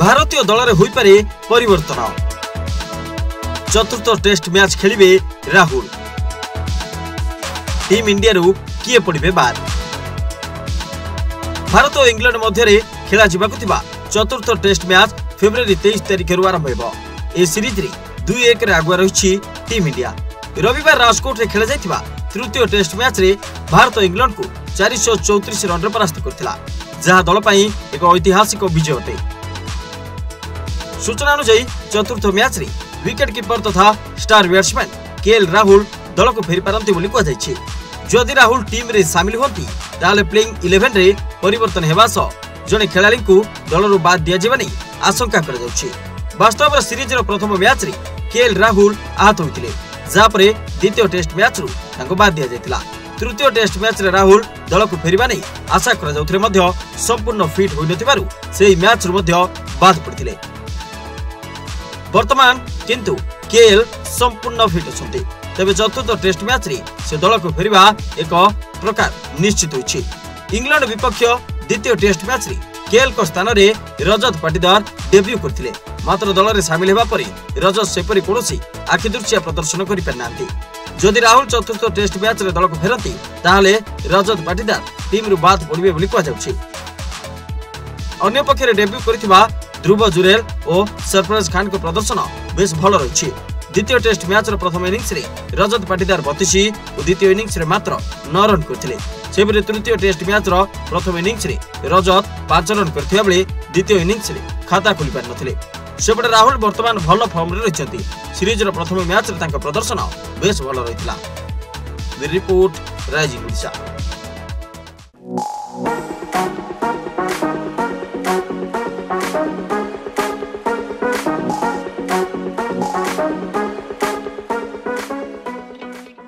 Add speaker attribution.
Speaker 1: भारतीय दल रे होई पारे परिवर्तन। चतुर्थ टेस्ट मैच खेलिबे राहुल। टीम इंडिया रु किए पड़िबे बाद। भारत और इंग्लैंड मध्य खेला जिबाकु थिबा चतुर्थ टेस्ट मैच फेब्रुआरी 23 तारिख रु आरंभ हेबो। ए सीरीज रे 2-1 रे आगुआ रहिछि टीम इंडिया। रविवार राजकोट रे खेला जायतिबा तृतीय टेस्ट मैच रे भारत इंग्लैंड को 434 रन रे परास्त करथिला, जहा दल पई एक ऐतिहासिक विजय अटे। सूचना अनुसार चतुर्थ मैच रे विकेट कीपर तथा स्टार बैट्समैन केएल राहुल दल को फेरी पारंती बोली कहा जायछि। जदि राहुल टीम रे शामिल होंती ताले प्लेइंग 11 रे परिवर्तन हेबा सह जने खेलाड़ी को दल रु बाद दिया जेबानी आशंका करा जाउछि। वास्तव में सीरीज रो प्रथम मैच रे केएल राहुल आहत होइतिले, जा परे द्वितीय टेस्ट मैच रु ताको बाद दिया जायतिला। तृतीय टेस्ट मैच रे राहुल दल को फेरिबा नै आशा करा जाउथरे मध्य संपूर्ण फिट होई नथिबारु सेही मैच रु मध्य बाद पड़ितिले। वर्तमान किंतु केएल संपूर्ण फिट अछंती। तबे चतुर्थ टेस्ट मैच रे से दल को फेरिबा एक प्रकार निश्चित होइछि। इंग्लैंड विपक्ष द्वितीय टेस्ट मैच रे केएल को स्थान रे रजत पाटीदार डेब्यू करथिले, मात्र दल रे शामिल हेबा परे रजत सेपरी कोनोसी आखिदृश्य प्रदर्शन करि पारनांती। जदि राहुल चतुर्थ टेस्ट मैच रे दल को फेरंती ताहाले रजत पाटीदार टीम रु बाद पड़िबे बोली कहा जाउछि। अन्य पक्षरे डेब्यू करिथिबा ध्रुव जुरेल और सरफराज खान को प्रदर्शन बेस भल रही। द्वितीय टेस्ट मैच प्रथम इनिंग्स रे रजत पाटीदार 32 और द्वितीय इनिंग्स रे मात्र 9 रन करथिले। सेबरे तृतीय टेस्ट मैच प्रथम इनिंग्स रे रजत 5 रन करथिया बेले द्वितीय इनिंग्स रे खाता खोली पार नथिले। सेबरे राहुल वर्तमान भल फॉर्म रे रहिसंती। सीरीज रो प्रथम मैच रे तांका प्रदर्शन बेस भल रहितला। Report rising Odisha.